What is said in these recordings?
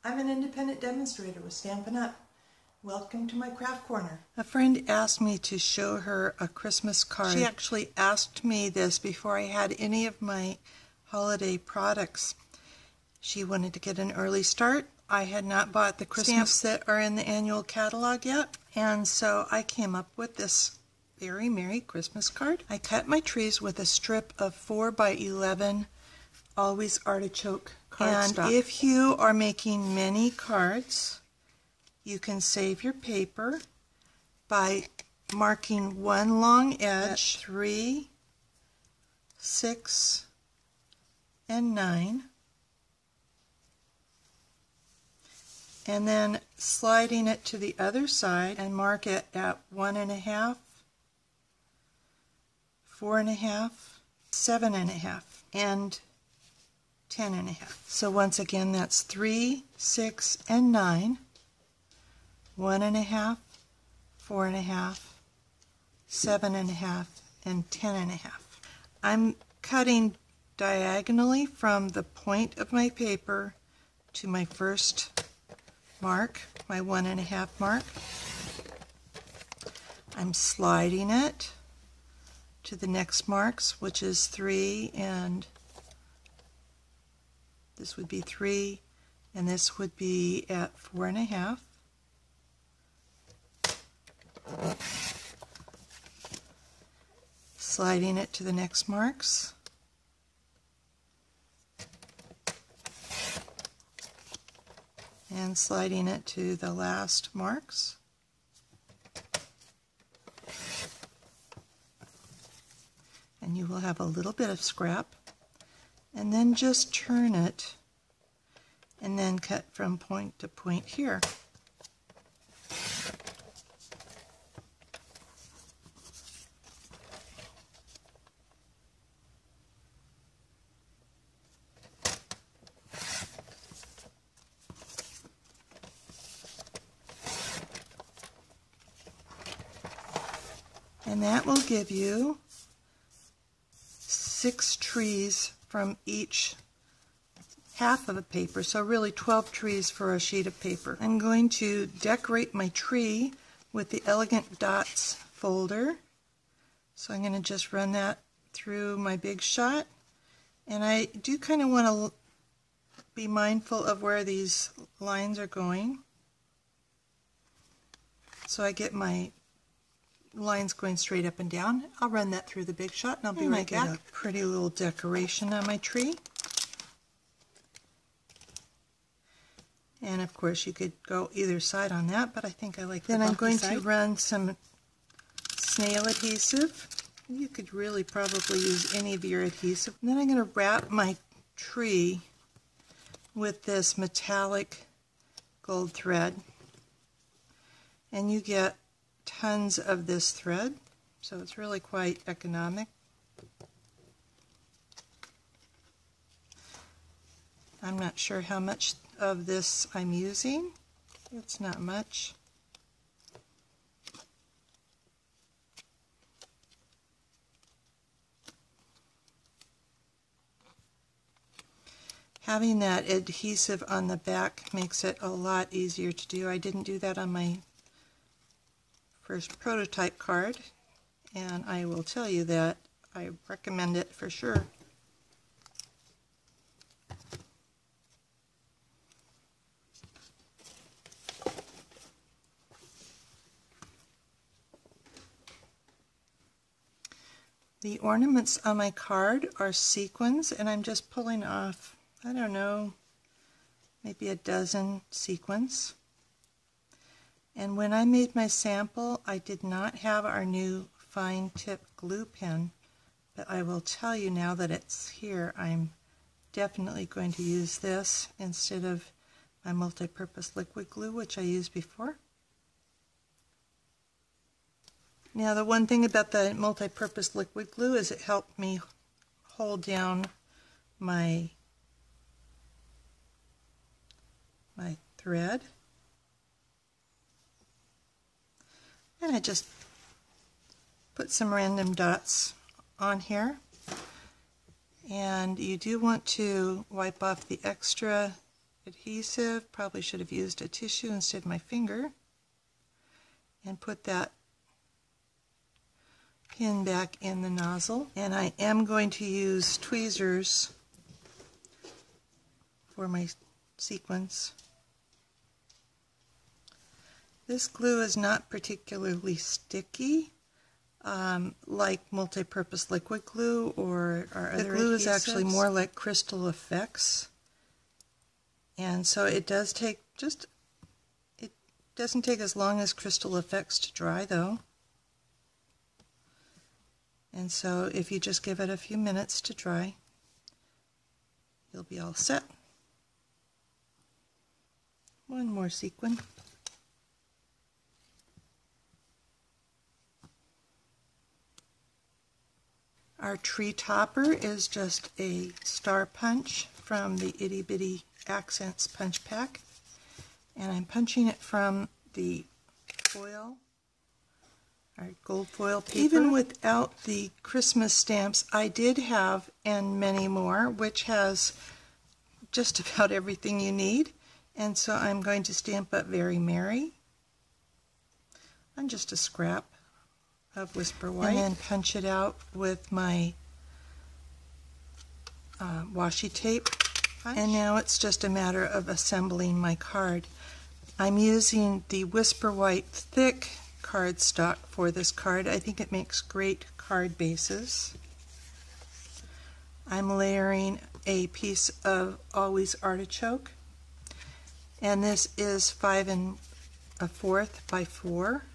I'm an independent demonstrator with Stampin' Up! Welcome to my craft corner. A friend asked me to show her a Christmas card. She actually asked me this before I had any of my holiday products. She wanted to get an early start. I had not bought the Christmas stamps that are in the annual catalog yet, and so I came up with this very merry Christmas card. I cut my trees with a strip of 4x11 Always Artichoke cardstock. And if you are making many cards, you can save your paper by marking one long edge, 3, 6, and 9, and then sliding it to the other side and mark it at 1.5, 4.5, 7.5, and 10.5. So once again, that's 3, 6, and 9, 1.5, 4.5, 7.5, and 10.5. I'm cutting diagonally from the point of my paper to my first mark, my 1.5 mark. I'm sliding it to the next marks, which is 3, and this would be 3, and this would be at 4.5. Sliding it to the next marks. And sliding it to the last marks. And you will have a little bit of scrap. And then just turn it and then cut from point to point here. And that will give you 6 trees from each half of a paper, so really 12 trees for a sheet of paper. I'm going to decorate my tree with the Elegant Dots folder. So I'm going to just run that through my Big Shot. And I do kind of want to be mindful of where these lines are going. So I get my lines going straight up and down. I'll run that through the Big Shot and I'll be right back. A pretty little decoration on my tree. And of course you could go either side on that, but I think I like the bumpy side. Then I'm going to run some snail adhesive. You could really probably use any of your adhesive. And then I'm going to wrap my tree with this metallic gold thread. And you get tons of this thread, so it's really quite economic. I'm not sure how much of this I'm using. It's not much. Having that adhesive on the back makes it a lot easier to do. I didn't do that on my first prototype card, and I will tell you that I recommend it for sure. The ornaments on my card are sequins, and I'm just pulling off, I don't know, maybe a dozen sequins. And when I made my sample, I did not have our new fine tip glue pen, but I will tell you now that it's here, I'm definitely going to use this instead of my multi-purpose liquid glue, which I used before. Now the one thing about the multi-purpose liquid glue is it helped me hold down my thread. And I just put some random dots on here. And you do want to wipe off the extra adhesive. Probably should have used a tissue instead of my finger. And put that pin back in the nozzle. And I am going to use tweezers for my sequins. This glue is not particularly sticky like multi-purpose liquid glue or our other adhesives. The glue is actually more like Crystal Effects, and so it does take it doesn't take as long as Crystal Effects to dry though. And so if you just give it a few minutes to dry, you'll be all set. One more sequin. Our tree topper is just a star punch from the Itty Bitty Accents punch pack, and I'm punching it from the foil, our gold foil paper. Even without the Christmas stamps, I did have And Many More, which has just about everything you need, and so I'm going to stamp up Very Merry on just a scrap of Whisper White, and then punch it out with my washi tape punch. And now it's just a matter of assembling my card. I'm using the Whisper White thick cardstock for this card. I think it makes great card bases. I'm layering a piece of Always Artichoke, and this is 5 1/4 by 4.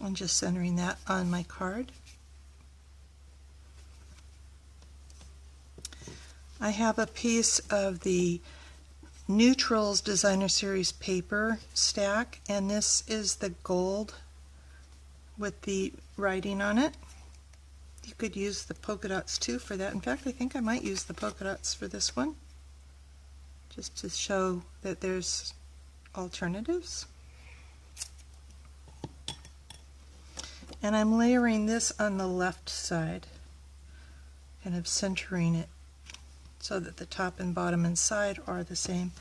I'm just centering that on my card. I have a piece of the Neutrals Designer Series paper stack, and this is the gold with the writing on it. You could use the polka dots too for that. In fact, I think I might use the polka dots for this one, just to show that there's alternatives. And I'm layering this on the left side, kind of centering it so that the top and bottom and side are the same.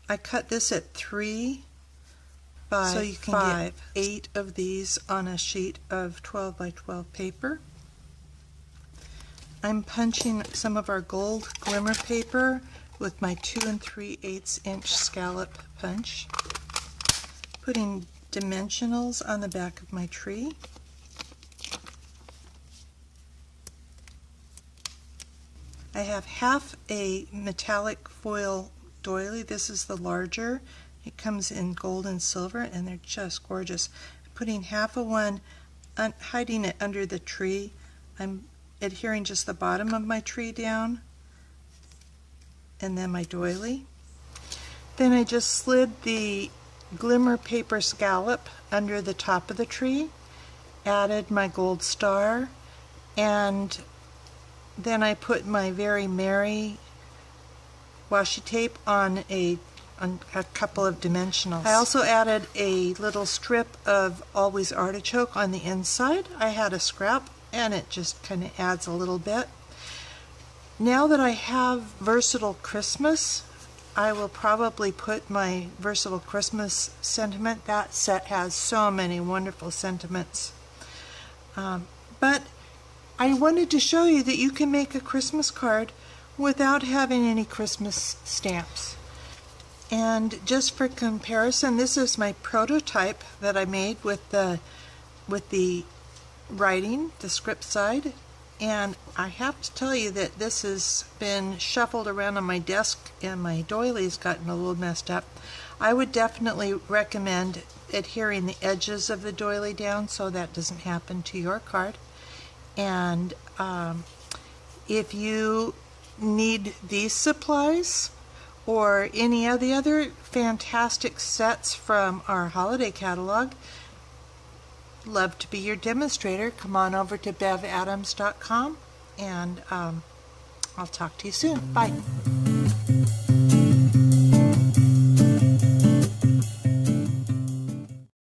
I cut this at 3 by 5, so you can get 8 of these on a sheet of 12 by 12 paper. I'm punching some of our gold glimmer paper with my 2 3/8 inch scallop punch, putting dimensionals on the back of my tree. I have half a metallic foil doily. This is the larger. It comes in gold and silver, and they're just gorgeous. I'm putting half of one, hiding it under the tree. I'm adhering just the bottom of my tree down, and then my doily. Then I just slid the glimmer paper scallop under the top of the tree, added my gold star, and then I put my Very Merry washi tape on a couple of dimensionals. I also added a little strip of Always Artichoke on the inside. I had a scrap, and it just kind of adds a little bit. Now that I have Versatile Christmas, I will probably put my Versatile Christmas sentiment. That set has so many wonderful sentiments. But I wanted to show you that you can make a Christmas card without having any Christmas stamps. And just for comparison, this is my prototype that I made with the writing, the script side. And I have to tell you that this has been shuffled around on my desk, and my doily's gotten a little messed up. I would definitely recommend adhering the edges of the doily down so that doesn't happen to your card. And if you need these supplies or any of the other fantastic sets from our holiday catalog, love to be your demonstrator. Come on over to bevadams.com, and I'll talk to you soon. Bye.